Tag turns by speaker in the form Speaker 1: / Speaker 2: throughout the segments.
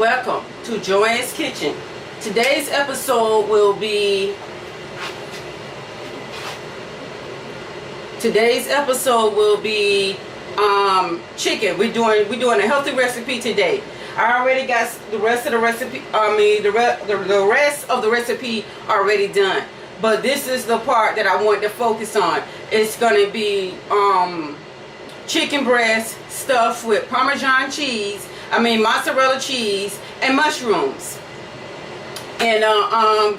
Speaker 1: Welcome to Joanne's Kitchen. Today's episode will be chicken. We're doing a healthy recipe today. I already got the rest of the recipe. The rest of the recipe already done. But this is the part that I want to focus on. It's gonna be chicken breast stuffed with mozzarella cheese and mushrooms and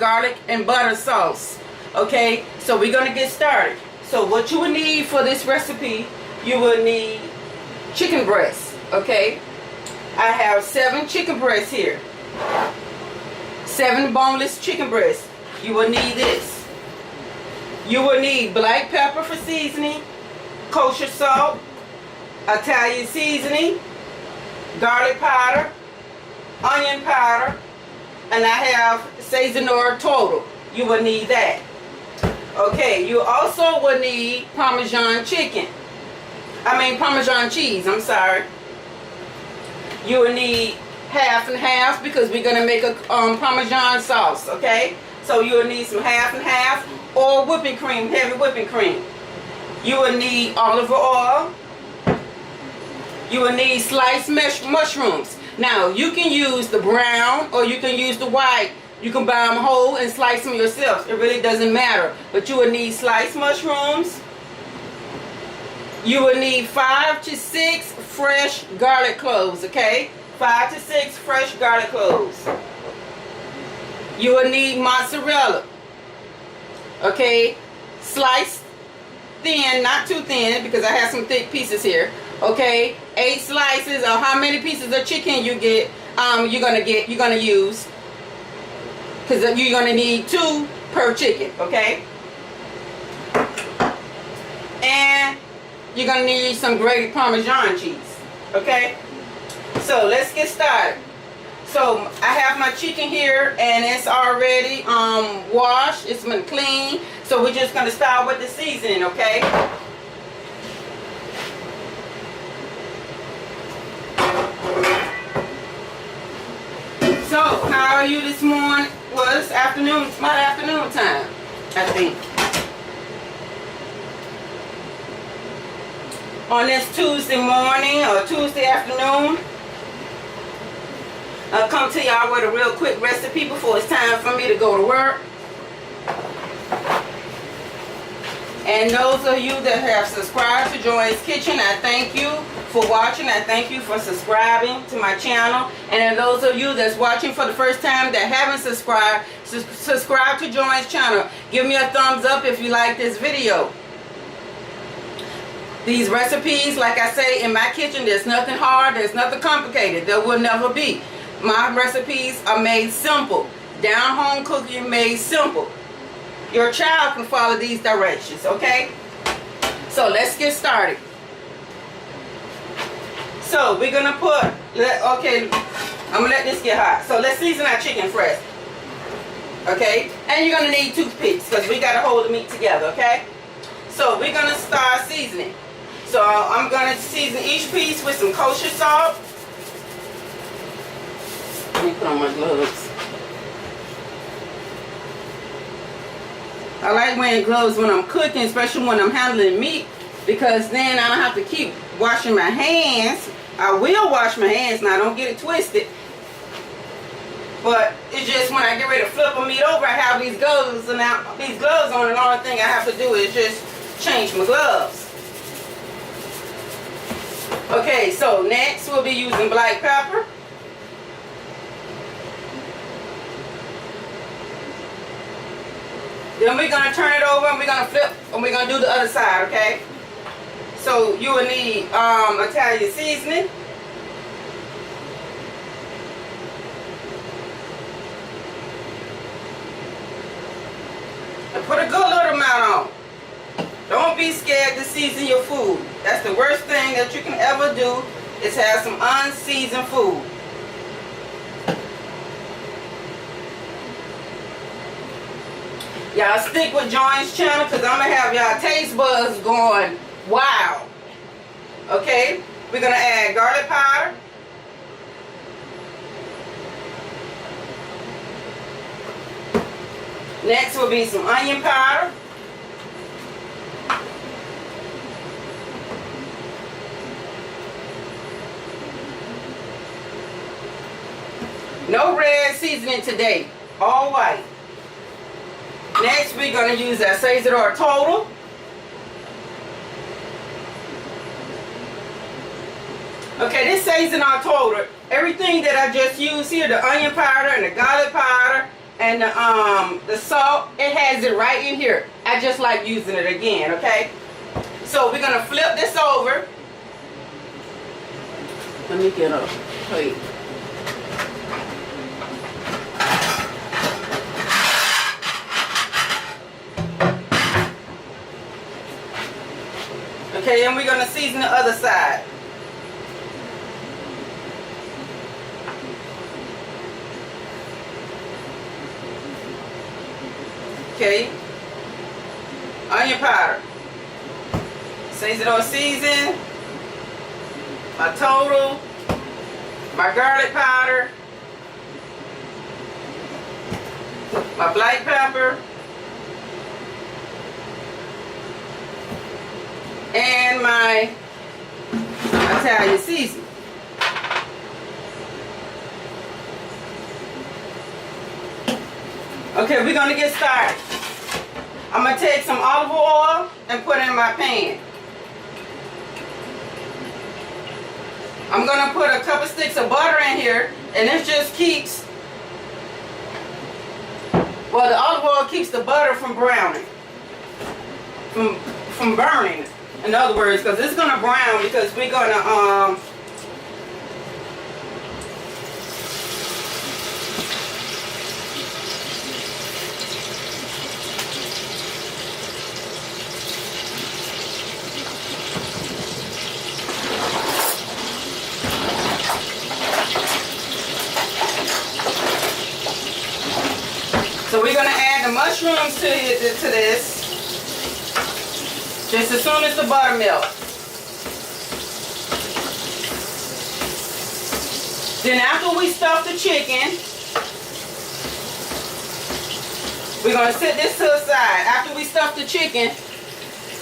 Speaker 1: garlic and butter sauce. Okay, so we're gonna get started. So what you will need for this recipe, you will need chicken breasts. Okay, I have 7 chicken breasts here, 7 boneless chicken breasts. You will need this. You will need black pepper for seasoning, kosher salt, Italian seasoning, garlic powder, onion powder, and I have Sazonor total. You will need that. Okay, you also will need Parmesan cheese. I'm sorry. You will need half and half because we're gonna make a Parmesan sauce. Okay, so you will need some half and half or whipping cream, heavy whipping cream. You will need olive oil. You will need sliced mushrooms. Now, you can use the brown or you can use the white. You can buy them whole and slice them yourself. It really doesn't matter. But you will need sliced mushrooms. You will need 5 to 6 fresh garlic cloves, okay? 5 to 6 fresh garlic cloves. You will need mozzarella, okay? Sliced thin, not too thin because I have some thick pieces here. Okay, 8 slices or how many pieces of chicken you get, you're gonna use, because you're gonna need 2 per chicken. Okay, and you're gonna need some grated Parmesan cheese. Okay, so let's get started. So I have my chicken here and it's already washed. It's been clean. So we're just gonna start with the seasoning. Okay. So, how are you this morning? Well, it's afternoon. It's my afternoon time, I think. On this Tuesday morning or Tuesday afternoon, I'll come to y'all with a real quick recipe before it's time for me to go to work. And those of you that have subscribed to Joanne's Kitchen, I thank you for watching. I thank you for subscribing to my channel. And those of you that's watching for the first time that haven't subscribed, subscribe to Joanne's channel. Give me a thumbs up if you like this video. These recipes, like I say, in my kitchen, there's nothing hard, there's nothing complicated. There will never be. My recipes are made simple. Down-home cooking made simple. Your child can follow these directions, okay? So let's get started. So we're gonna okay, I'm gonna let this get hot. So let's season our chicken first, okay? And you're gonna need toothpicks because we gotta hold the meat together, okay? So we're gonna start seasoning. So I'm gonna season each piece with some kosher salt. Let me put on my gloves. I like wearing gloves when I'm cooking, especially when I'm handling meat, because then I don't have to keep washing my hands. I will wash my hands now, don't get it twisted. But it's just when I get ready to flip a meat over, I have these gloves on, and the only thing I have to do is just change my gloves. Okay, so next we'll be using black pepper. Then we're going to turn it over and we're going to flip and we're going to do the other side, okay? So you will need Italian seasoning. And put a good little amount on. Don't be scared to season your food. That's the worst thing that you can ever do is have some unseasoned food. Y'all stick with Joanne's channel because I'm going to have y'all taste buds going wow. Okay? We're going to add garlic powder, Next will be some onion powder. No red seasoning today, all white. Next, we're going to use our Sazerator Total. Okay, this Sazerator Total, everything that I just used here, the onion powder and the garlic powder and the salt, it has it right in here. I just like using it again, okay? So we're going to flip this over. Let me get a plate. Okay, and we're going to season the other side. Okay, onion powder, Sazerator season, my total, my garlic powder, my black pepper, and my Italian seasoning. Okay, we're going to get started. I'm going to take some olive oil and put it in my pan. I'm going to put a couple sticks of butter in here, and this just keeps, well, the olive oil keeps the butter from browning, from burning, in other words, because it's going to brown because we're going to, so we're going to add the mushrooms to this just as soon as the butter melts. Then after we stuff the chicken, we're going to set this to the side. After we stuff the chicken,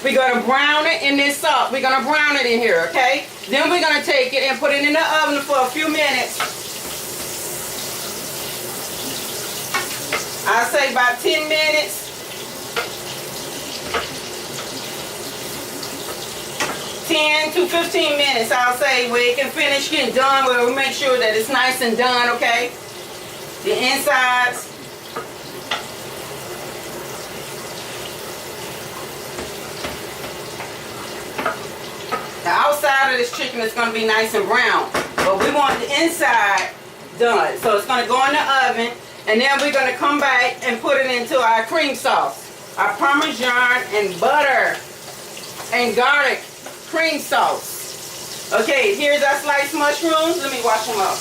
Speaker 1: we're going to brown it in this salt. We're going to brown it in here, okay? Then we're going to take it and put it in the oven for a few minutes. I'll say about 10 minutes. 10 to 15 minutes, I'll say, where it can finish getting done, where we make sure that it's nice and done, okay? The insides. The outside of this chicken is going to be nice and brown, but we want the inside done. So it's going to go in the oven. And then we're going to come back and put it into our cream sauce. Our Parmesan and butter and garlic cream sauce. Okay, here's our sliced mushrooms. Let me wash them up.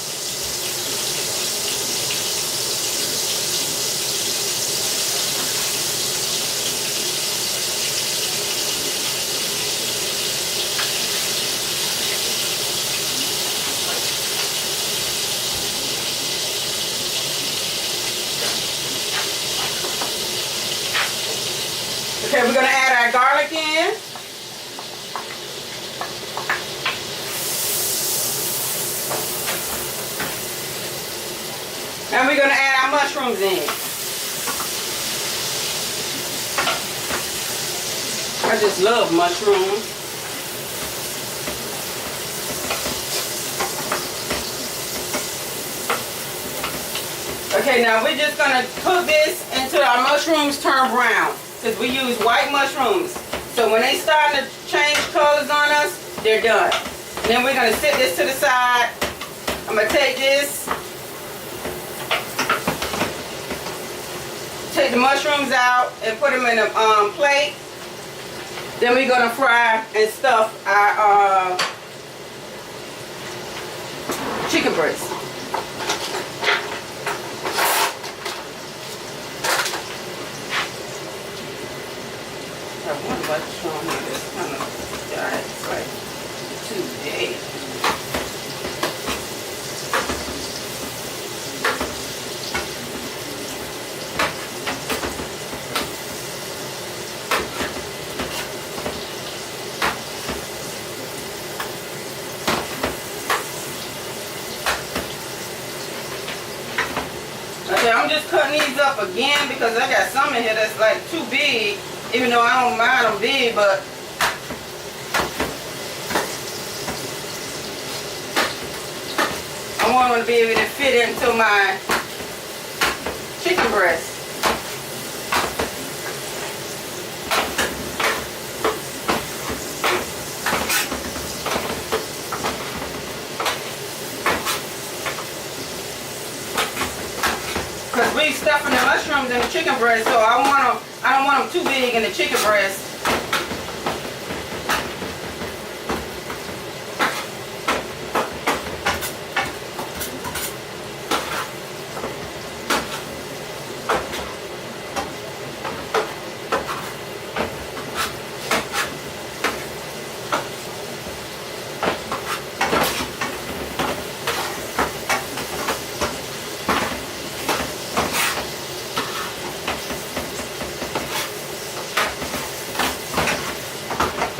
Speaker 1: Okay, we're going to add our garlic in. And we're going to add our mushrooms in. I just love mushrooms. Okay, now we're just going to cook this until our mushrooms turn brown. Because we use white mushrooms. So when they start to change colors on us, they're done. And then we're going to set this to the side. I'm going to take this. Take the mushrooms out and put them in a plate. Then we're going to fry and stuff our chicken breast. I wonder what's wrong with this kind of guy. It's like too big. cutting these up again because I got some in here that's like too big, even though I don't mind them big, but I want them to be able to fit into my chicken breast. Because we stuffing the mushrooms in the chicken breast, so I don't want them too big in the chicken breast.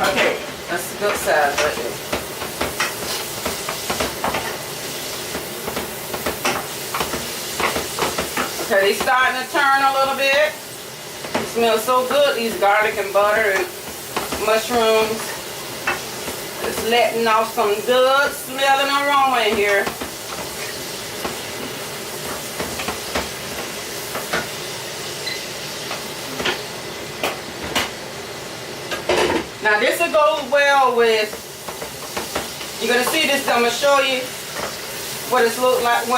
Speaker 1: Okay, that's a good size right there. Okay, they starting to turn a little bit. It smells so good, these garlic and butter and mushrooms. It's letting off some good smelling aroma in here. Now this will go well with, you're going to see this, I'm going to show you what it's look like.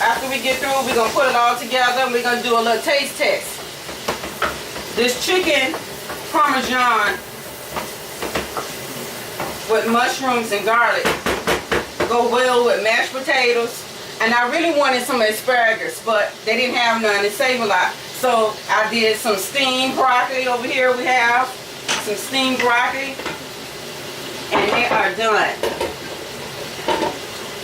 Speaker 1: After we get through, we're going to put it all together and we're going to do a little taste test. This chicken Parmesan with mushrooms and garlic go well with mashed potatoes. And I really wanted some asparagus, but they didn't have none. It saved a lot. So I did some steamed broccoli over here. We have some steamed broccoli, and they are done.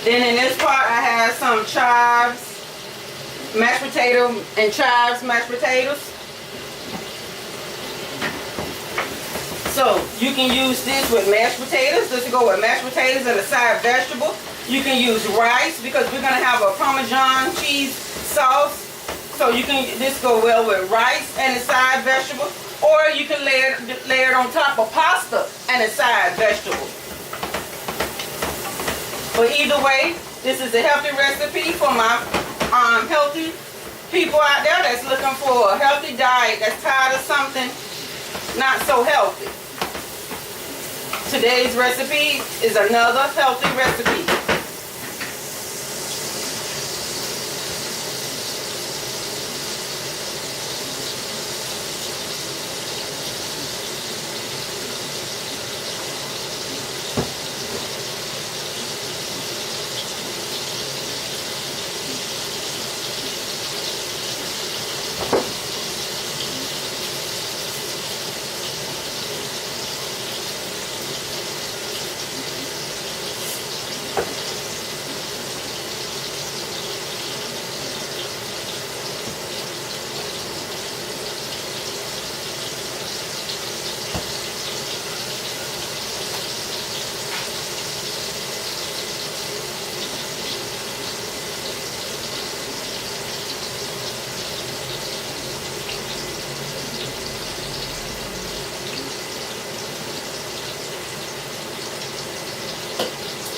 Speaker 1: Then in this part I have some chives, mashed potato and chives mashed potatoes. So you can use this with mashed potatoes. This will go with mashed potatoes and a side vegetable. You can use rice because we're going to have a Parmesan cheese sauce. So you can this go well with rice and a side vegetable. Or you can layer it on top of pasta and a side vegetable. But either way, this is a healthy recipe for my healthy people out there that's looking for a healthy diet, that's tired of something not so healthy. Today's recipe is another healthy recipe.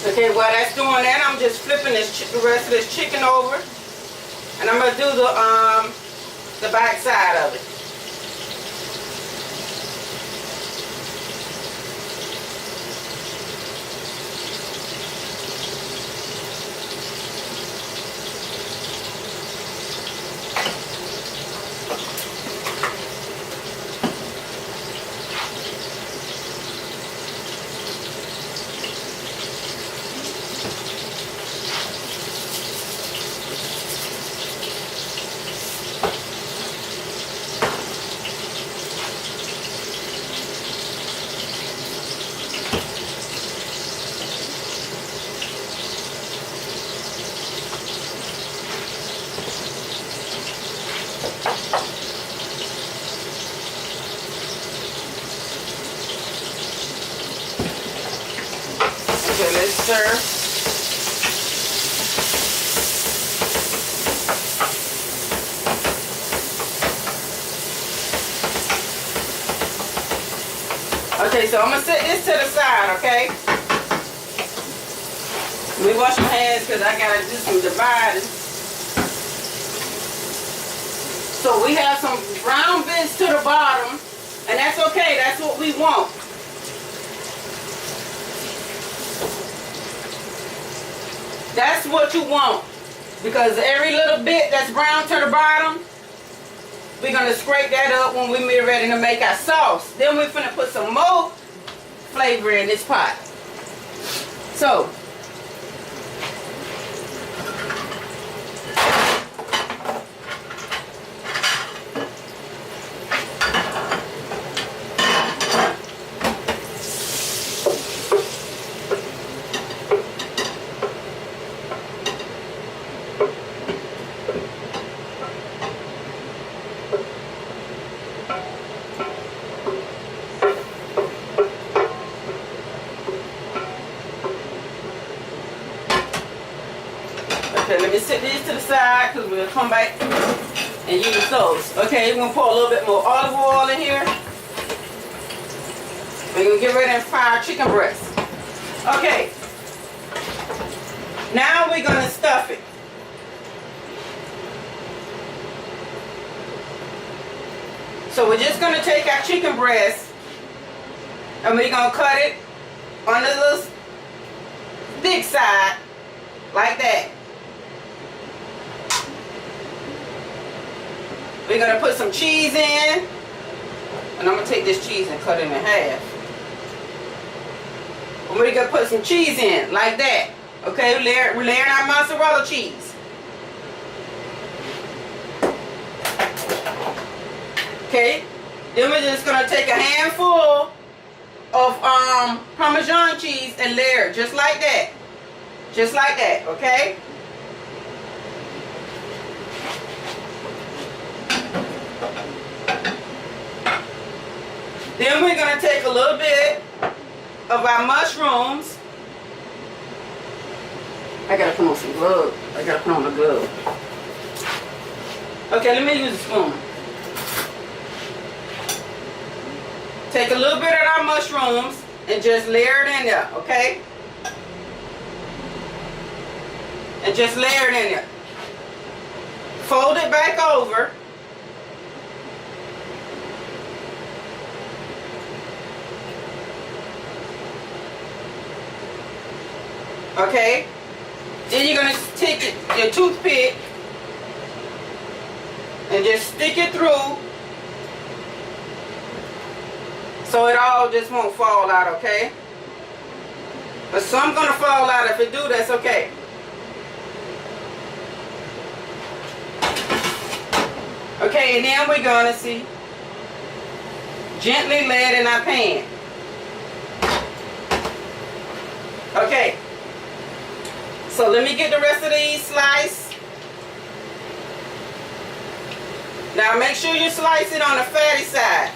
Speaker 1: Okay, while that's doing that, I'm just flipping the rest of this chicken over, and I'm gonna do the back side of it. Okay, let's stir. Okay, so I'm gonna set this to the side, okay? Let me wash my hands because I gotta do some dividing. So we have some brown bits to the bottom, and that's okay, that's what we want. That's what you want. Because every little bit that's brown to the bottom, we're gonna scrape that up when we're ready to make our sauce. Then we're gonna put some more flavor in this pot. So, okay, let me set these to the side because we'll come back and use those. Okay, we're gonna pour a little bit more olive oil in here. We're gonna get ready and fry our chicken breast. Okay, now we're gonna stuff it. So we're just gonna take our chicken breast and we're gonna cut it on the little thick side like that. We're gonna put some cheese in, and I'm gonna take this cheese and cut it in half. And we're gonna put some cheese in like that. Okay, we're layering our mozzarella cheese. Okay, then we're just gonna take a handful of Parmesan cheese and layer it just like that. Just like that, okay? Then we're going to take a little bit of our mushrooms. I got to put on some gloves. I got to put on the glove. Okay, let me use a spoon. Take a little bit of our mushrooms and just layer it in there, okay? And just layer it in there. Fold it back over. Okay, then you're going to take your toothpick and just stick it through so it all just won't fall out, okay? But some going to fall out. If it do, that's okay. Okay, and then we're going to see gently lay it in our pan. Okay. So let me get the rest of these sliced. Now make sure you slice it on the fatty side.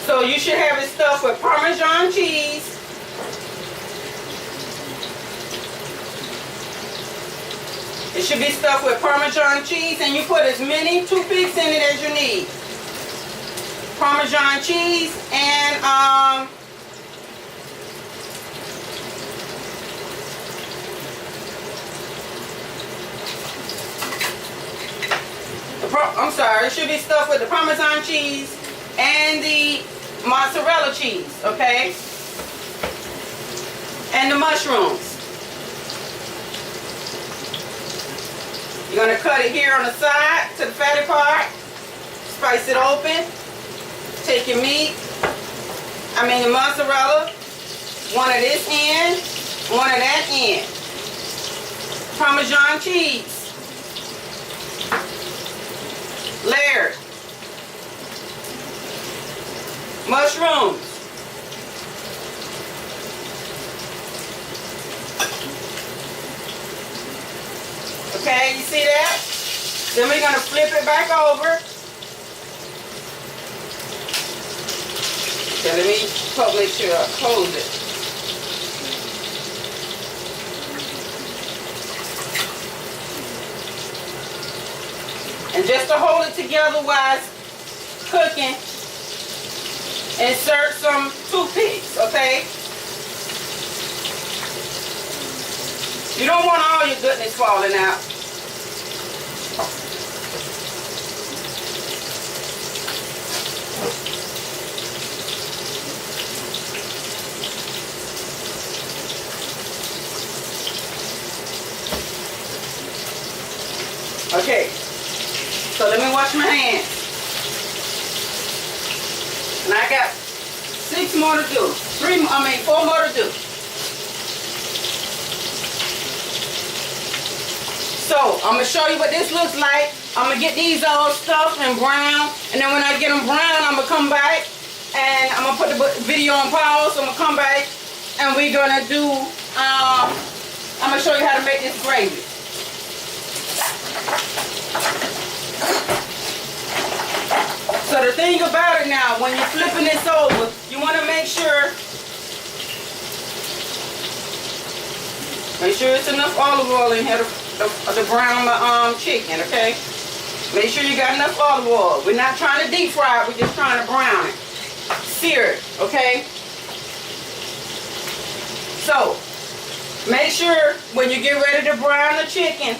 Speaker 1: So you should have it stuffed with Parmesan cheese. It should be stuffed with Parmesan cheese, and you put as many toothpicks in it as you need. Parmesan cheese and I'm sorry, it should be stuffed with the Parmesan cheese and the mozzarella cheese, okay? And the mushrooms. You're going to cut it here on the side to the fatty part. Slice it open. Take your meat, the mozzarella, one of this end, one of that end. Parmesan cheese. Layered. Mushrooms. Okay, you see that? Then we're gonna flip it back over. Okay, let me make sure I close it. And just to hold it together while it's cooking, insert some toothpicks, okay? You don't want all your goodness falling out. Okay, so let me wash my hands. And I got 6 more to do. 4 more to do. So, I'm going to show you what this looks like. I'm going to get these all stuffed and brown. And then when I get them brown, I'm going to come back. And I'm going to put the video on pause. So I'm going to come back. And we're going to do, I'm going to show you how to make this gravy. So the thing about it now, when you're flipping this over, you want to make sure it's enough olive oil in here to brown the chicken, okay? Make sure you got enough olive oil. We're not trying to deep fry it, we're just trying to brown it. Sear it, okay? So, make sure when you get ready to brown the chicken,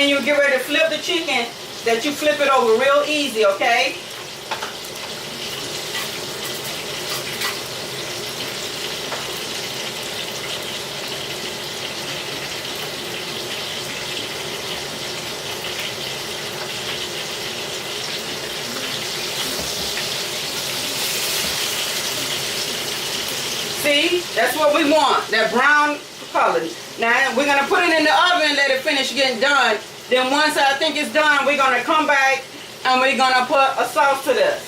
Speaker 1: you get ready to flip the chicken, that you flip it over real easy, okay? See, that's what we want, that brown color. Now we're gonna put it in the oven and let it finish getting done. Then once I think it's done, we're gonna come back and we're gonna put a sauce to this.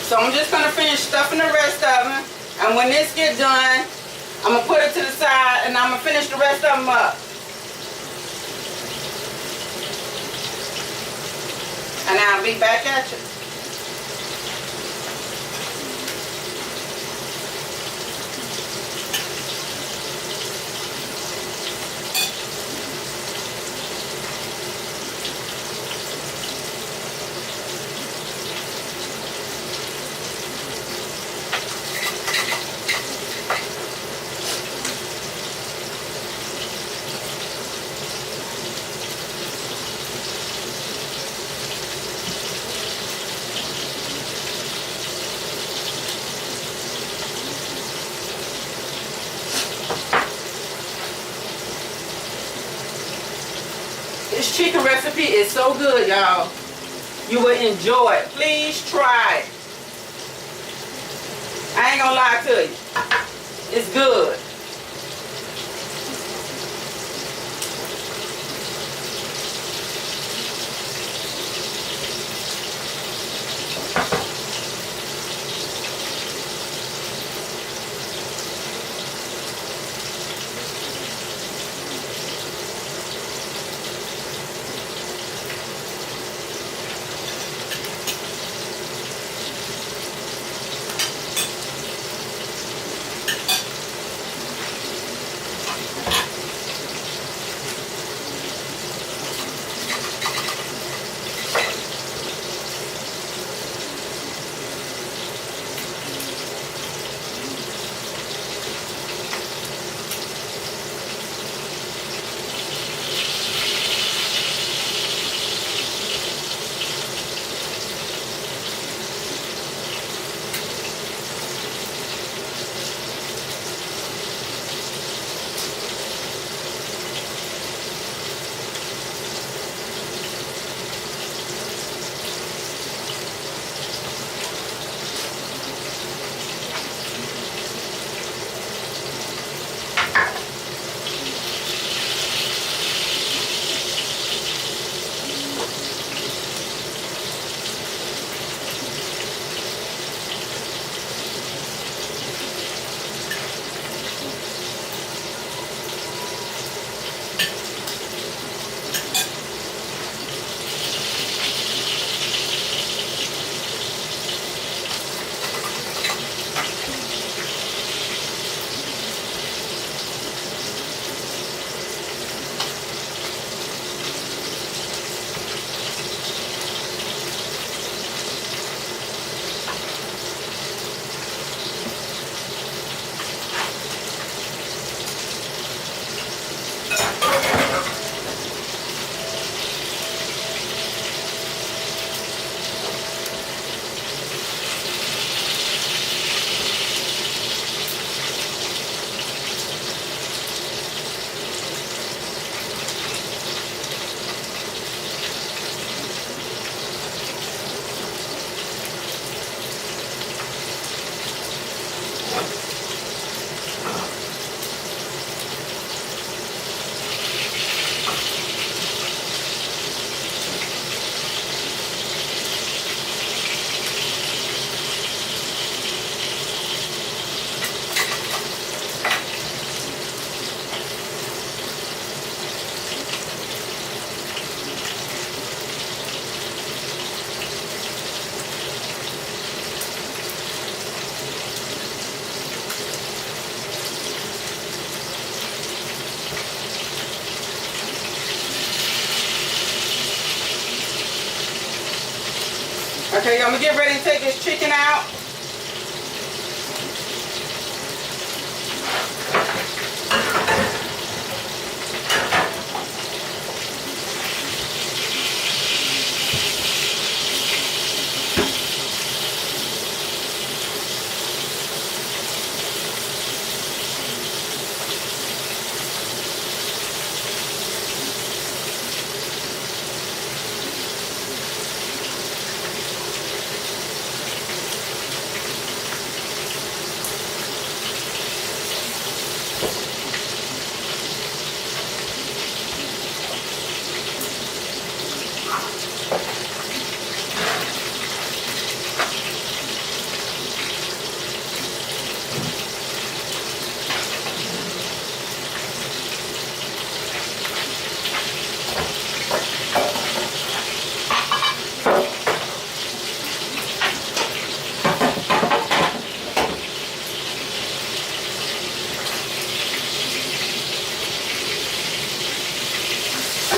Speaker 1: So I'm just gonna finish stuffing the rest of them, and when this gets done, I'm gonna put it to the side and I'm gonna finish the rest of them up. And I'll be back at you. This chicken recipe is so good, y'all. You will enjoy it. Please try it. I ain't gonna lie to you. It's good. Okay, I'm gonna get ready to take this chicken out.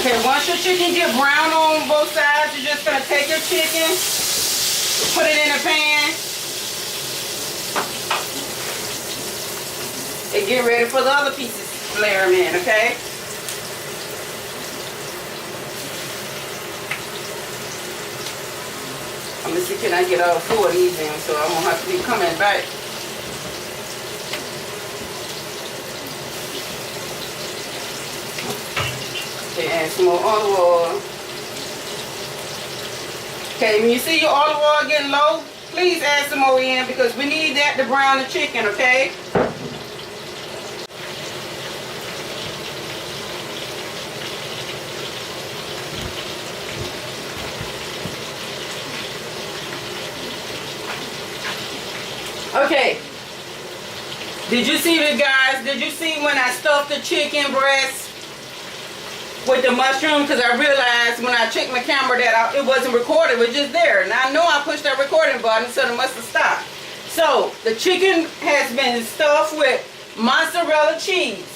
Speaker 1: Okay, once your chicken get brown on both sides, you're just gonna take your chicken, put it in a pan, and get ready for the other pieces to layer them in, okay? I'm gonna see, can I get all 4 of these in so I won't have to be coming back. Okay, add some more olive oil. Okay, when you see your olive oil getting low, please add some more in because we need that to brown the chicken, okay? Okay. Did you see it, guys? Did you see when I stuffed the chicken breast with the mushroom? Because I realized when I checked my camera that it wasn't recorded. It was just there. And I know I pushed that recording button, so it must have stopped. So, the chicken has been stuffed with mozzarella cheese.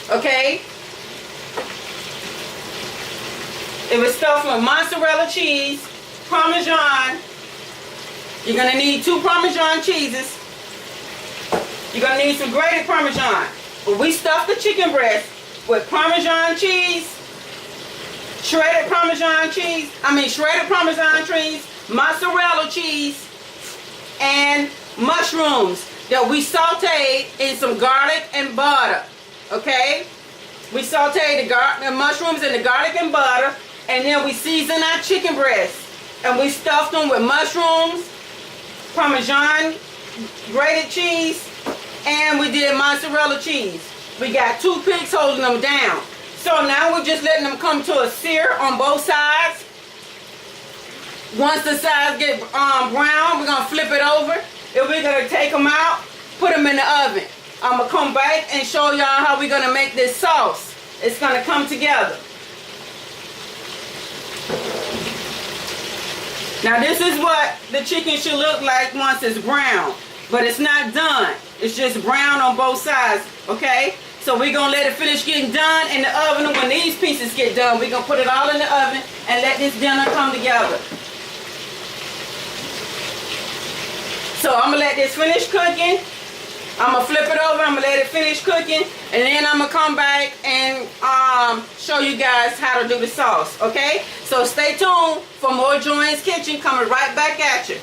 Speaker 1: Okay? It was stuffed with mozzarella cheese, Parmesan. You're going to need 2 Parmesan cheeses. You're going to need some grated Parmesan. But we stuffed the chicken breast with Parmesan cheese, shredded Parmesan cheese, mozzarella cheese, and mushrooms that we sauteed in some garlic and butter. Okay? We sauteed the mushrooms in the garlic and butter, and then we seasoned our chicken breast. And we stuffed them with mushrooms, Parmesan, grated cheese, and we did mozzarella cheese. We got toothpicks holding them down. So now we're just letting them come to a sear on both sides. Once the sides get brown, we're going to flip it over. And we're going to take them out, put them in the oven. I'm going to come back and show y'all how we're going to make this sauce. It's going to come together. Now this is what the chicken should look like once it's brown. But it's not done. It's just brown on both sides, okay? So we're going to let it finish getting done in the oven. And when these pieces get done, we're going to put it all in the oven and let this dinner come together. So I'm going to let this finish cooking. I'm going to flip it over. I'm going to let it finish cooking. And then I'm going to come back and show you guys how to do the sauce, okay? So stay tuned for more Joanne's Kitchen coming right back at you.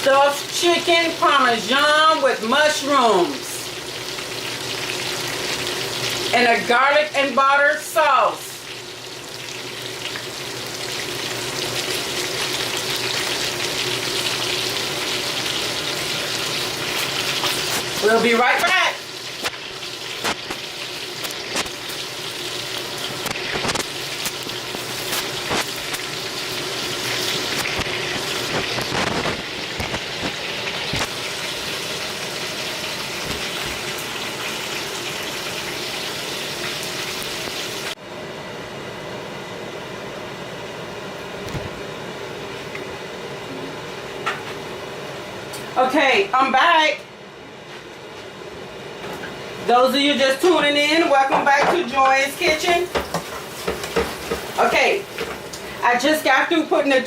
Speaker 1: Stuffed chicken Parmesan with mushrooms and a garlic and butter sauce. We'll be right back. Okay, I'm back. Those of you just tuning in, welcome back to Joy's Kitchen. Okay, I just got through putting the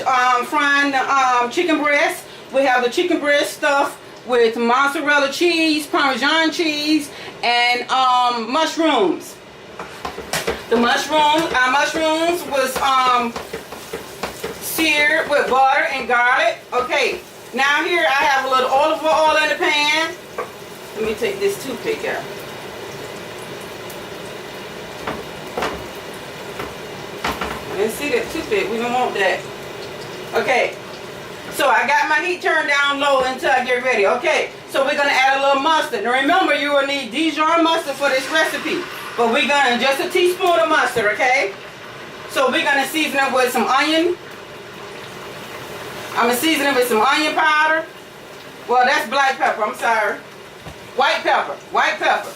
Speaker 1: frying the chicken breast. We have the chicken breast stuffed with mozzarella cheese, Parmesan cheese, and mushrooms. The our mushrooms was seared with butter and garlic. Okay, now here I have a little olive oil in the pan. Let me take this toothpick out. I didn't see that toothpick. We don't want that. Okay. So I got my heat turned down low until I get ready. Okay. So we're gonna add a little mustard. Now remember, you will need Dijon mustard for this recipe. But we're gonna just a teaspoon of mustard. Okay. So we're gonna season it with some onion. I'm gonna season it with some onion powder. Well, that's black pepper. I'm sorry. White pepper. White pepper.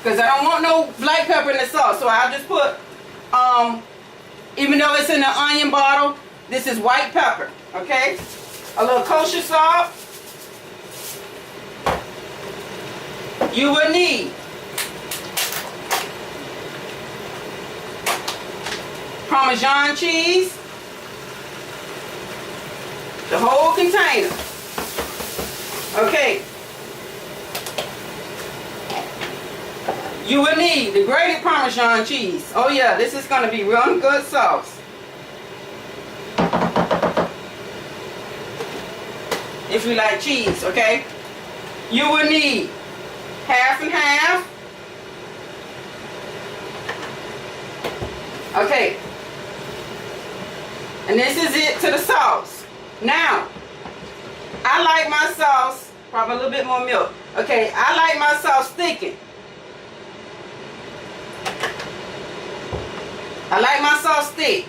Speaker 1: Because I don't want no black pepper in the sauce. So I'll just put even though it's in the onion bottle, this is white pepper, okay? A little kosher salt. You will need Parmesan cheese, the whole container, okay? You will need the grated Parmesan cheese. Oh yeah, this is going to be real good sauce. If you like cheese, okay? You will need half and half. Okay. And this is it to the sauce. Now, I like my sauce, probably a little bit more milk. Okay, I like my sauce thickened. I like my sauce thick.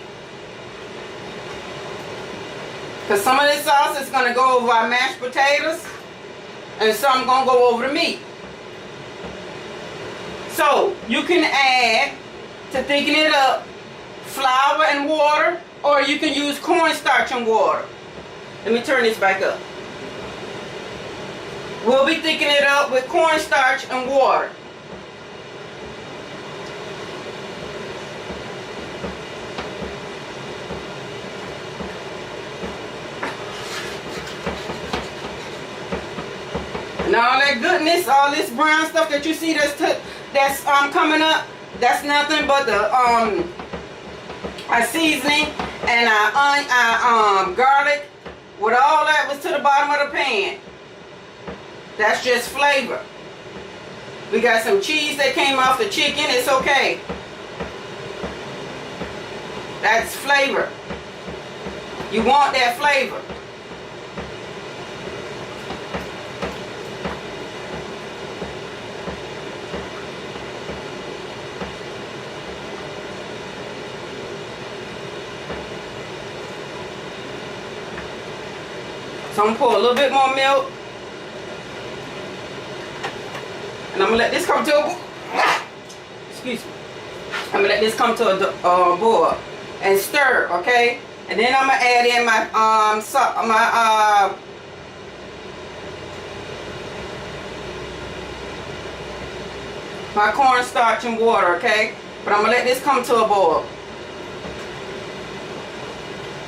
Speaker 1: Because some of this sauce is going to go over our mashed potatoes. And some going to go over the meat. So, you can add, to thicken it up, flour and water. Or you can use cornstarch and water. Let me turn this back up. We'll be thickening it up with cornstarch and water. And all that goodness, all this brown stuff that you see that's coming up, that's nothing but the our seasoning and our garlic. With all that was to the bottom of the pan. That's just flavor. We got some cheese that came off the chicken. It's okay. That's flavor. You want that flavor. So I'm going to pour a little bit more milk. And I'm going to let this come to a excuse me. I'm going to let this come to a boil and stir, okay? And then I'm going to add in my cornstarch and water, okay? But I'm going to let this come to a boil.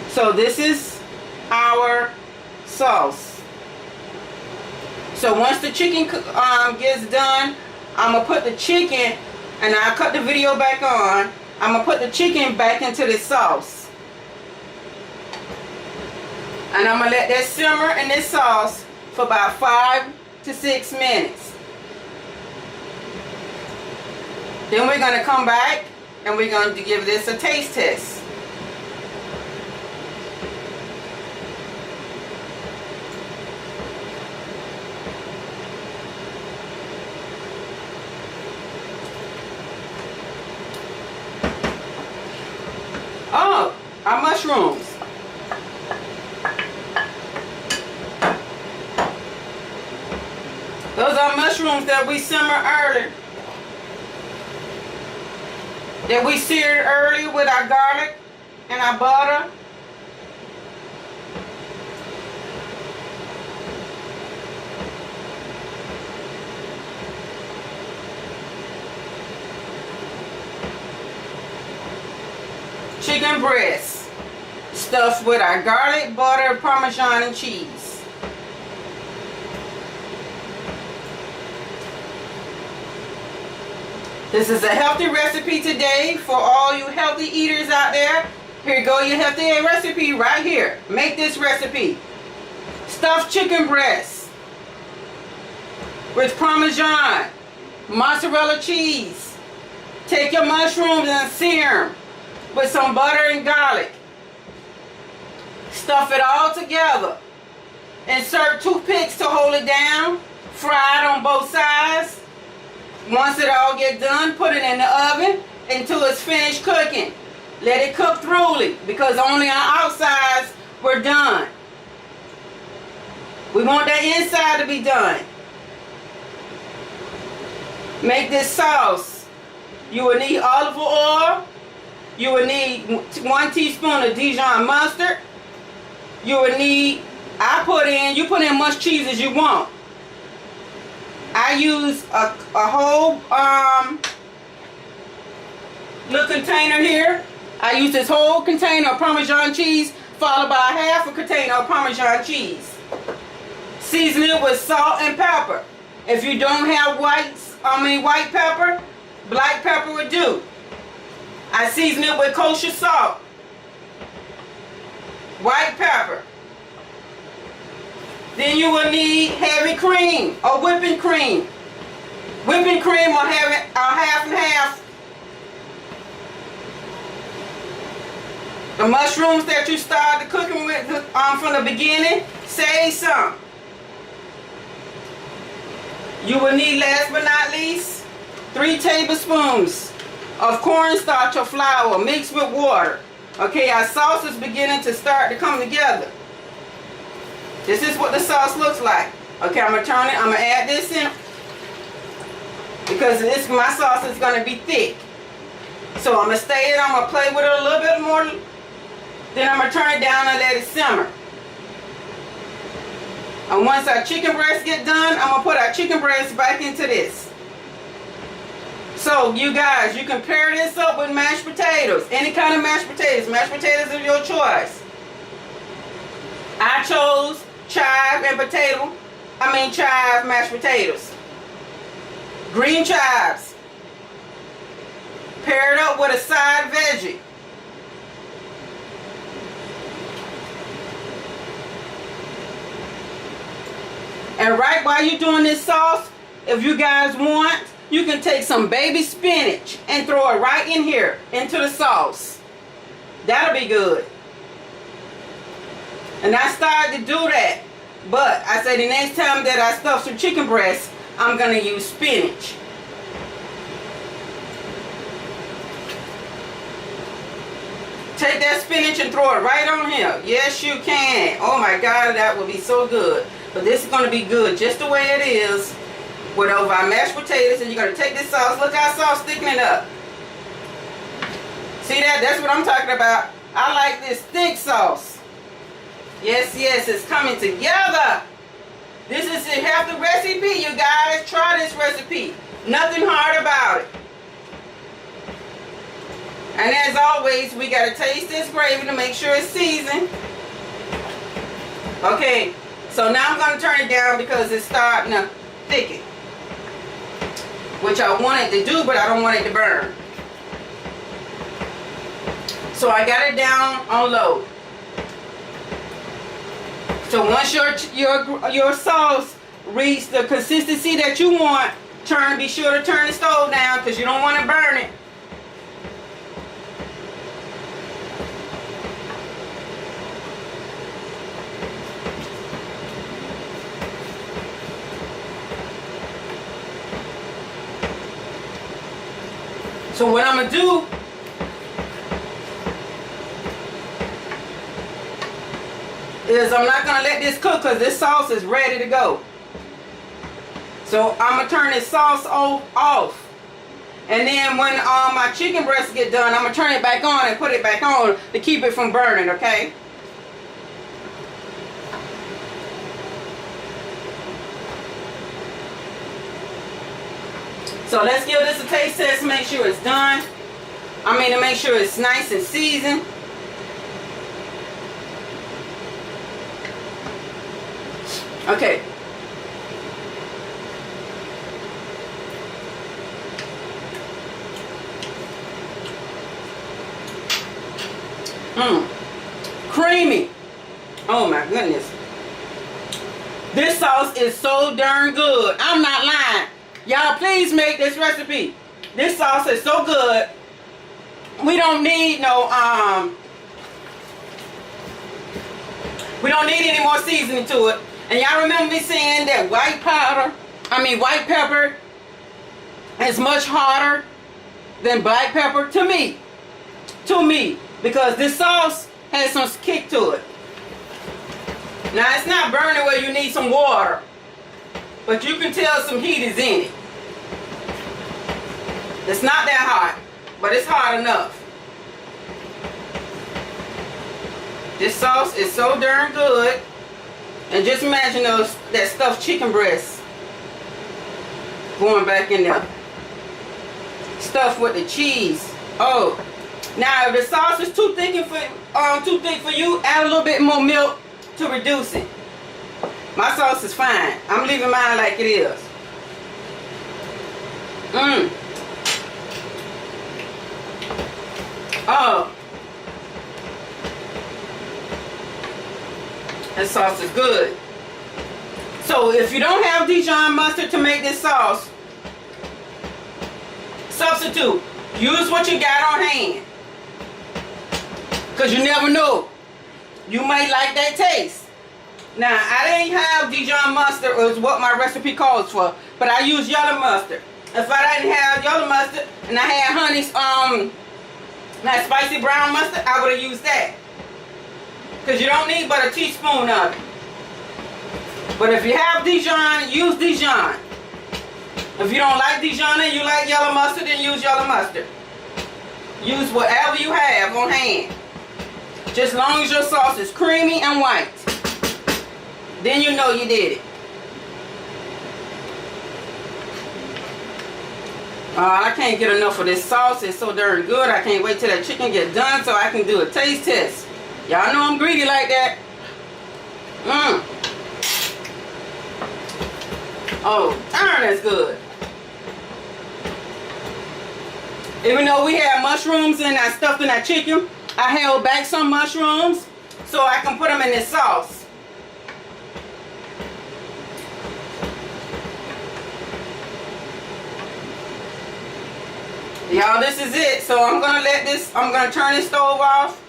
Speaker 1: So this is our sauce. So once the chicken gets done, I'm going to put the chicken, and I'll cut the video back on. I'm going to put the chicken back into this sauce. And I'm going to let that simmer in this sauce for about 5 to 6 minutes. Then we're going to come back and we're going to give this a taste test. Oh, our mushrooms. Those are mushrooms that we simmered earlier. That we seared earlier with our garlic and our butter. chicken breast stuffed with our garlic, butter, Parmesan, and cheese. This is a healthy recipe today for all you healthy eaters out there. Here you go, your healthy recipe right here. Make this recipe. Stuffed chicken breast with Parmesan, mozzarella cheese. Take your mushrooms and sear them with some butter and garlic. Stuff it all together. Insert toothpicks to hold it down. Fry it on both sides. Once it all gets done, put it in the oven until it's finished cooking. Let it cook thoroughly because only our outsides were done. We want that inside to be done. Make this sauce. You will need olive oil. You will need 1 teaspoon of Dijon mustard. You will need, you put in much cheese as you want. I use a whole little container here. I use this whole container of Parmesan cheese followed by half a container of Parmesan cheese. Season it with salt and pepper. If you don't have white pepper, black pepper would do. I season it with kosher salt, white pepper. Then you will need heavy cream or whipping cream. Whipping cream will have it half and half. The mushrooms that you started cooking with from the beginning, save some. You will need, last but not least, 3 tablespoons of cornstarch or flour mixed with water. Okay, our sauce is beginning to start to come together. This is what the sauce looks like. Okay, I'm going to turn it. I'm going to add this in because my sauce is going to be thick. So I'm going to stay in. I'm going to play with it a little bit more. Then I'm going to turn it down and let it simmer. And once our chicken breast get done, I'm going to put our chicken breast back into this. So you guys, you can pair this up with mashed potatoes. Any kind of mashed potatoes. Mashed potatoes are your choice. I chose chive mashed potatoes. Green chives. Paired up with a side veggie. And right while you're doing this sauce, if you guys want, you can take some baby spinach and throw it right in here into the sauce. That'll be good. And I started to do that. But I said the next time that I stuff some chicken breast, I'm going to use spinach. Take that spinach and throw it right on here. Yes, you can. Oh my God, that would be so good. But this is going to be good just the way it is with over our mashed potatoes. And you're going to take this sauce. Look how sauce thickening up. See that? That's what I'm talking about. I like this thick sauce. Yes, yes, it's coming together. This is a healthy recipe, you guys. Try this recipe. Nothing hard about it. And as always, we got to taste this gravy to make sure it's seasoned. Okay, so now I'm going to turn it down because it's starting to thicken. Which I wanted to do, but I don't want it to burn. So I got it down on low. So once your sauce reaches the consistency that you want, be sure to turn the stove down because you don't want to burn it. So what I'm going to do is I'm not going to let this cook because this sauce is ready to go. So I'm going to turn this sauce off. And then when my chicken breasts get done, I'm going to turn it back on and put it back on to keep it from burning, okay? So let's give this a taste test, make sure it's done. To make sure it's nice and seasoned. Okay. Creamy. Oh my goodness. This sauce is so darn good. I'm not lying. Y'all please make this recipe. This sauce is so good. We don't need no we don't need any more seasoning to it. And y'all remember me saying that white pepper is much harder than black pepper to me. Because this sauce has some kick to it. Now it's not burning where you need some water, but you can tell some heat is in it. It's not that hot, but it's hot enough. This sauce is so darn good. And just imagine that stuffed chicken breast going back in there. Stuffed with the cheese. Oh. Now if the sauce is too thick for you, add a little bit more milk to reduce it. My sauce is fine. I'm leaving mine like it is. Oh. That sauce is good. So if you don't have Dijon mustard to make this sauce, substitute. Use what you got on hand. Because you never know. You might like that taste. Now, I didn't have Dijon mustard, is what my recipe calls for, but I use yellow mustard. If I didn't have yellow mustard and I had Honey's that spicy brown mustard, I would have used that. Because you don't need but a teaspoon of it. But if you have Dijon, use Dijon. If you don't like Dijon and you like yellow mustard, then use yellow mustard. Use whatever you have on hand. Just as long as your sauce is creamy and white. Then you know you did it. I can't get enough of this sauce. It's so darn good. I can't wait till that chicken get done so I can do a taste test. Y'all know I'm greedy like that. Oh, darn, that's good. Even though we had mushrooms and I stuffed in that chicken, I held back some mushrooms so I can put them in this sauce. Y'all, this is it. So I'm gonna turn this stove off.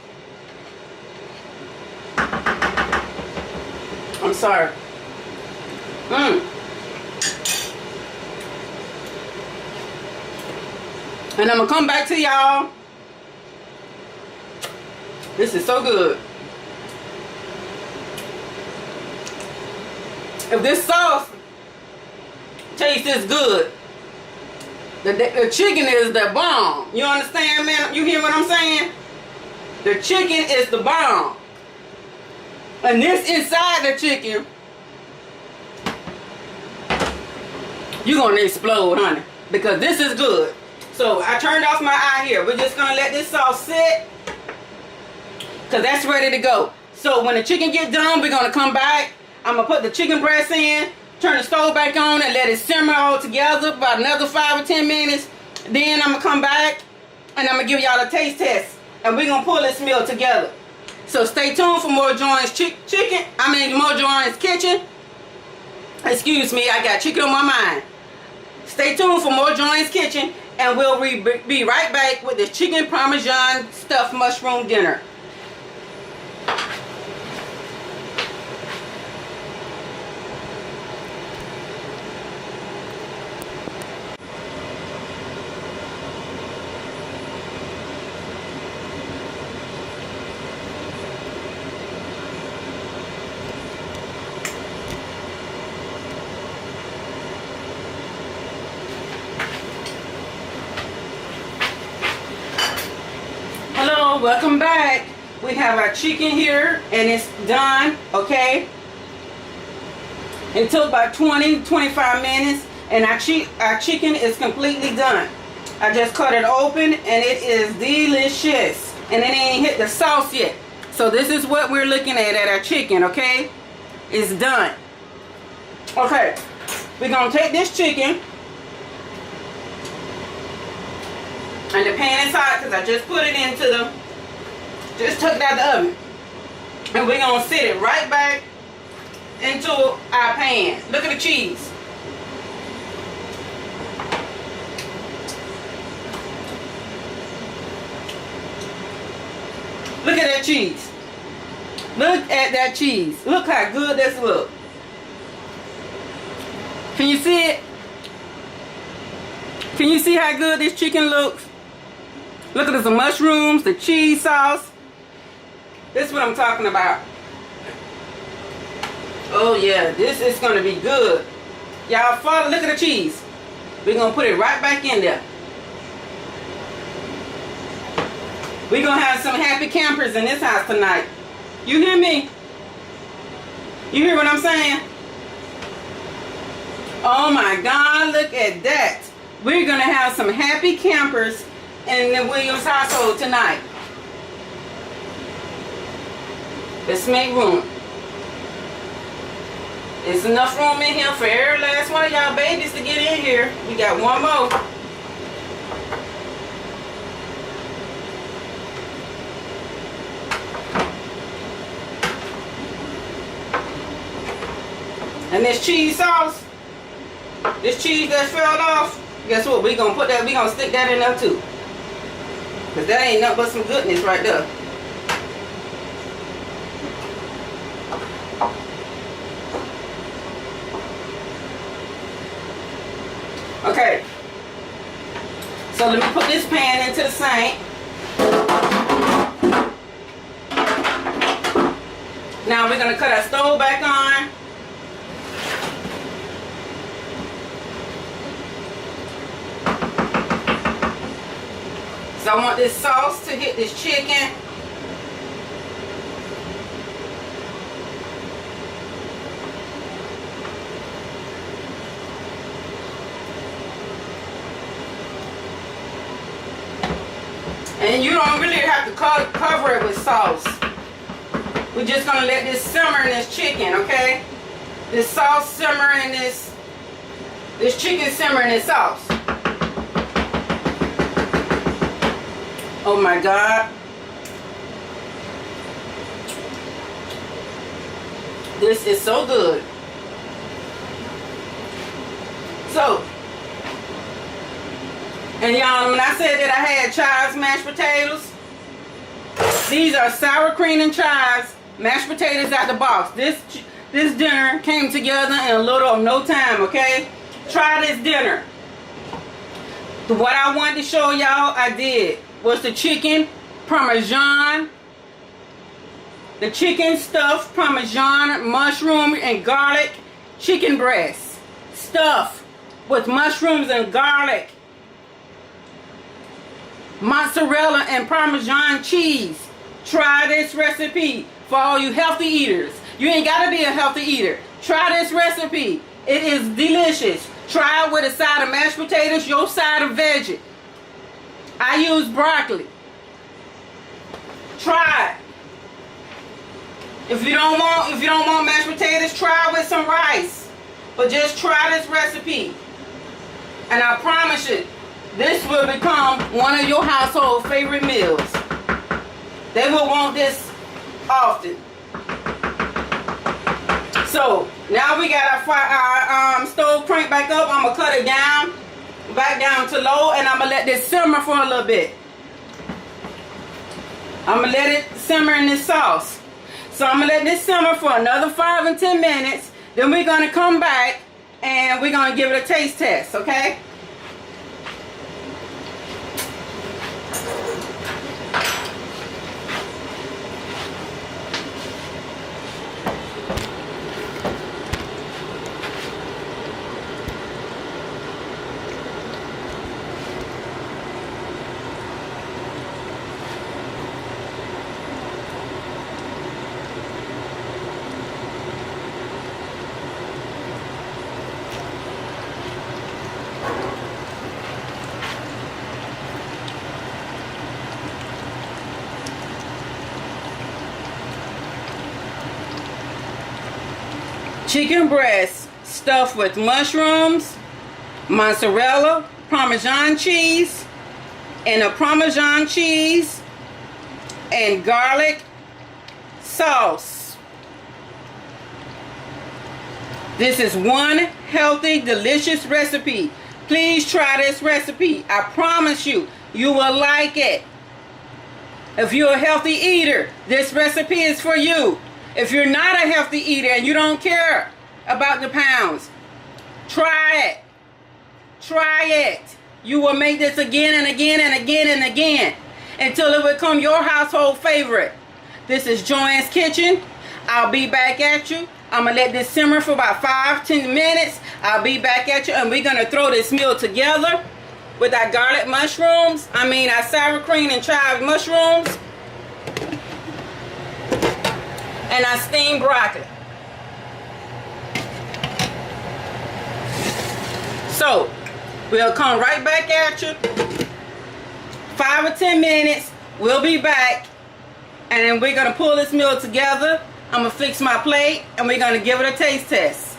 Speaker 1: I'm sorry. And I'm gonna come back to y'all. This is so good. If this sauce tastes this good, the chicken is the bomb. You understand, man? You hear what I'm saying? The chicken is the bomb. And this inside the chicken, you're gonna explode, honey, because this is good. So I turned off my eye here. We're just gonna let this sauce sit, because that's ready to go. So when the chicken gets done, we're gonna come back. I'm gonna put the chicken breast in, turn the stove back on, and let it simmer all together about another 5 or 10 minutes. Then I'm gonna come back and I'm gonna give y'all a taste test, and we're gonna pull this meal together. So stay tuned for more Joanne's more Joanne's Kitchen. Excuse me, I got chicken on my mind. Stay tuned for more Joanne's Kitchen, and we'll be right back with the chicken parmesan stuffed mushroom dinner. Welcome back. We have our chicken here and it's done, okay? It took about 20-25 minutes and our chicken is completely done. I just cut it open and it is delicious, and it ain't hit the sauce yet. So this is what we're looking at our chicken, okay? It's done. Okay, we're gonna take this chicken, and the pan is hot because I just put it into the, just took it out the oven. And we're gonna sit it right back into our pan. Look at the cheese. Look at that cheese. Look at that cheese. Look how good this looks. Can you see it? Can you see how good this chicken looks? Look at the mushrooms, the cheese sauce. This is what I'm talking about. Oh yeah, this is gonna be good. Y'all follow, look at the cheese. We're gonna put it right back in there. We're gonna have some happy campers in this house tonight. You hear me? You hear what I'm saying? Oh my God, look at that. We're gonna have some happy campers in the Williams household tonight. Let's make room. There's enough room in here for every last one of y'all babies to get in here. We got one more. And this cheese sauce, this cheese that fell off, guess what? We're gonna put that, we're gonna stick that in there too. Cause that ain't nothing but some goodness right there. Okay. So let me put this pan into the sink. Now we're gonna cut our stove back on. So I want this sauce to hit this chicken. And you don't really have to cover it with sauce. We're just gonna let this simmer in this chicken, okay? This sauce simmer in this chicken simmer in this sauce. Oh my God. This is so good. So, and y'all, when I said that I had chives mashed potatoes, these are sour cream and chives mashed potatoes out the box. This dinner came together in a little of no time, okay? Try this dinner. What I wanted to show y'all, I did. Was the chicken parmesan, the chicken stuffed parmesan, mushroom and garlic chicken breast stuffed with mushrooms and garlic, mozzarella and parmesan cheese. Try this recipe for all you healthy eaters. You ain't got to be a healthy eater. Try this recipe. It is delicious. Try it with a side of mashed potatoes, your side of veggie. I use broccoli. Try it. If you don't want mashed potatoes, try it with some rice. But just try this recipe. And I promise you, this will become one of your household favorite meals. They will want this often. So now we got our stove cranked back up. I'm gonna cut it down. Back down to low, and I'm gonna let this simmer for a little bit. I'm gonna let it simmer in this sauce. So I'm gonna let this simmer for another 5 and 10 minutes. Then we're gonna come back and we're gonna give it a taste test, okay? Chicken breast stuffed with mushrooms, mozzarella, Parmesan cheese, and a Parmesan cheese and garlic sauce. This is one healthy, delicious recipe. Please try this recipe. I promise you, you will like it. If you're a healthy eater, this recipe is for you. If you're not a healthy eater and you don't care about the pounds, try it. Try it. You will make this again and again and again and again until it become your household favorite. This is Joanne's Kitchen. I'll be back at you. I'm going to let this simmer for about 5-10 minutes. I'll be back at you, and we're going to throw this meal together with our garlic mushrooms. Our sour cream and chive mushrooms. And our steamed broccoli. So, we'll come right back at you. 5 or 10 minutes. We'll be back. And then we're going to pull this meal together. I'm going to fix my plate. And we're going to give it a taste test.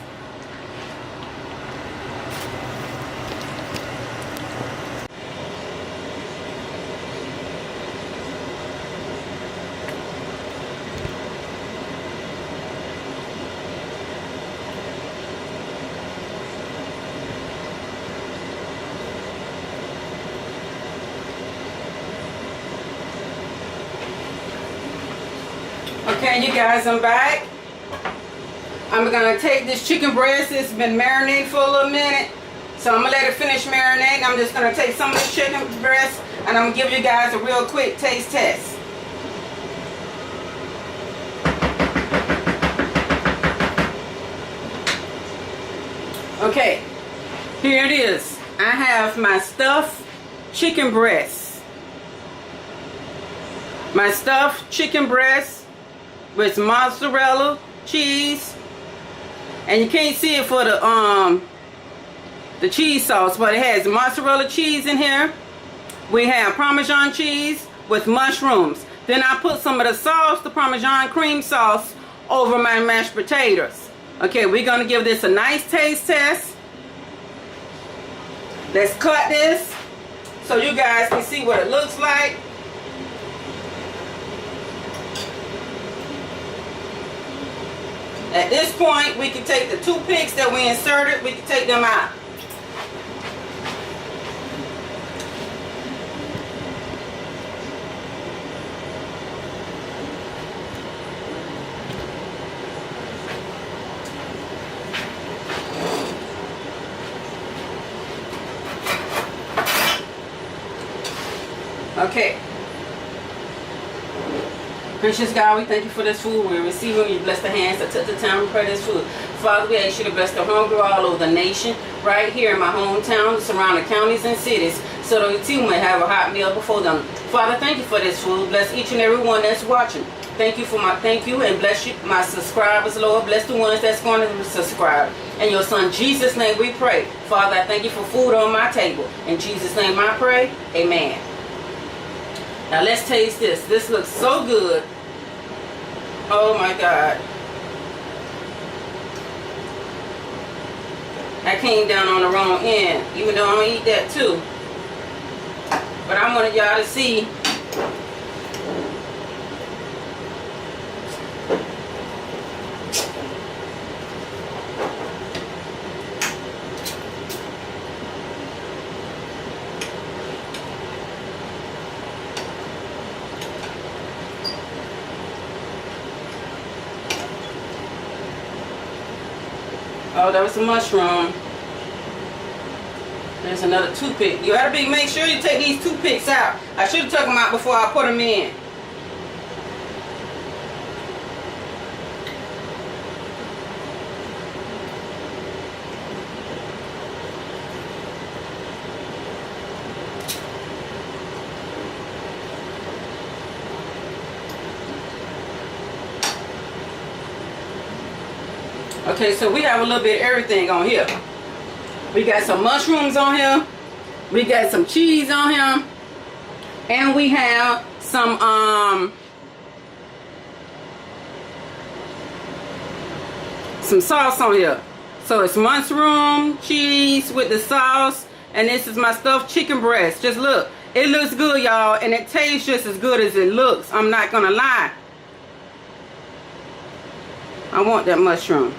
Speaker 1: Okay, you guys, I'm back. I'm gonna take this chicken breast. It's been marinating for a little minute, so I'm gonna let it finish marinating. I'm just gonna take some of the chicken breast and I'm gonna give you guys a real quick taste test. Okay, here it is. I have my stuffed chicken breast. My stuffed chicken breast with mozzarella cheese, and you can't see it for the cheese sauce, but it has mozzarella cheese in here. We have Parmesan cheese with mushrooms. Then I put some of the sauce, the Parmesan cream sauce, over my mashed potatoes. Okay, we're gonna give this a nice taste test. Let's cut this so you guys can see what it looks like. At this point, we can take the toothpicks that we inserted, we can take them out. Okay. Gracious God, we thank you for this food. We receive it. You bless the hands that took the time to prepare this food. Father, we ask you to bless the hungry all over the nation, right here in my hometown, the surrounding counties and cities, so that the team may have a hot meal before them. Father, thank you for this food. Bless each and every one that's watching. Thank you and bless you, my subscribers, Lord. Bless the ones that's going to subscribe. In your son Jesus' name we pray. Father, I thank you for food on my table. In Jesus' name I pray. Amen. Now let's taste this. This looks so good. Oh my God. I came down on the wrong end, even though I'm going to eat that too. But I wanted y'all to see. Oh, that was a mushroom. There's another toothpick. You gotta make sure you take these toothpicks out. I should have took them out before I put them in. Okay, so we have a little bit of everything on here. We got some mushrooms on here. We got some cheese on here. And we have some sauce on here. So it's mushroom cheese with the sauce, and this is my stuffed chicken breast. Just look, it looks good, y'all, and it tastes just as good as it looks. I'm not gonna lie. I want that mushroom.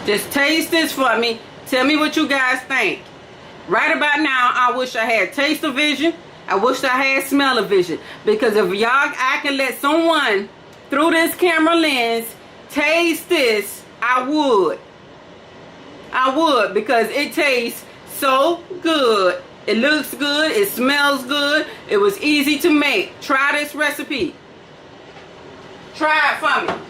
Speaker 1: Just taste this for me. Tell me what you guys think. Right about now, I wish I had taste-o-vision. I wish I had smell-o-vision. Because if I can let someone through this camera lens taste this, I would. I would, because it tastes so good. It looks good. It smells good. It was easy to make. Try this recipe. Try it for me.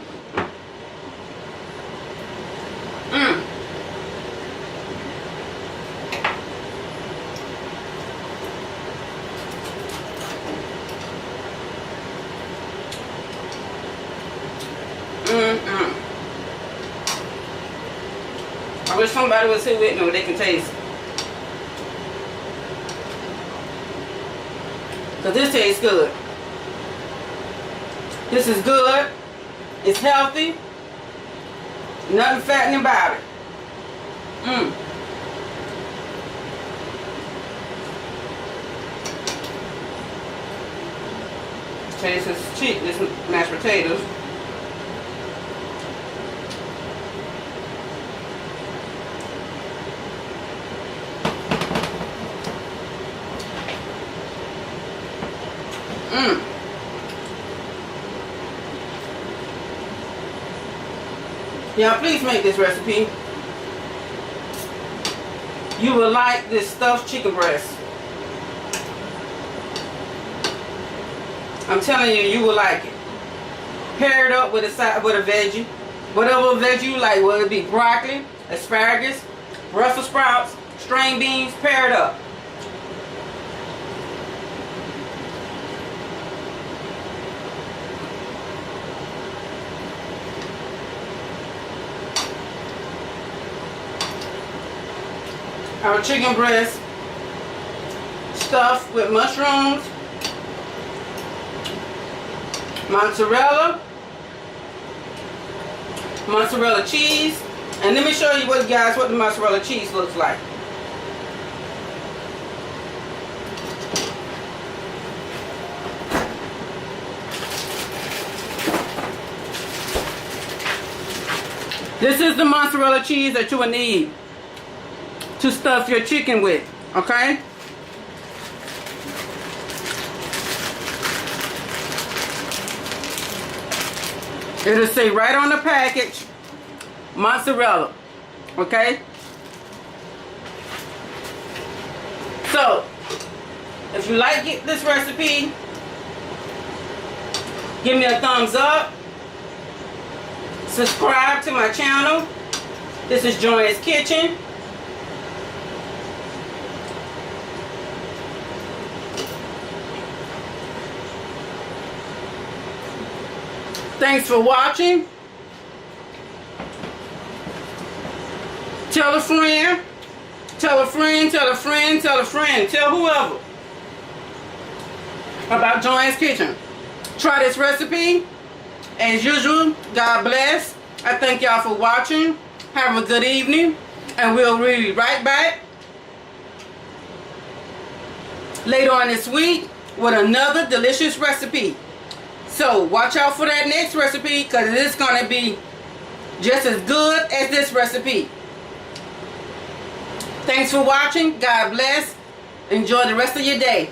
Speaker 1: I wish somebody was here with me where they can taste it. Because this tastes good. This is good. It's healthy. Nothing fattening about it. Taste this cheap, this mashed potatoes. Y'all, please make this recipe. You will like this stuffed chicken breast. I'm telling you, you will like it. Pair it up with a veggie. Whatever veggie you like, whether it be broccoli, asparagus, Brussels sprouts, string beans, pair it up. Our chicken breast stuffed with mushrooms, mozzarella cheese, and let me show you what the mozzarella cheese looks like. This is the mozzarella cheese that you will need to stuff your chicken with, okay? It'll say right on the package, mozzarella, okay? So, if you like this recipe, give me a thumbs up. Subscribe to my channel. This is Joy's Kitchen. Thanks for watching. Tell a friend, tell a friend, tell a friend, tell a friend, tell whoever about Joy's Kitchen. Try this recipe. As usual, God bless. I thank y'all for watching. Have a good evening. And we'll be right back later on this week with another delicious recipe. So watch out for that next recipe, because it is going to be just as good as this recipe. Thanks for watching. God bless. Enjoy the rest of your day.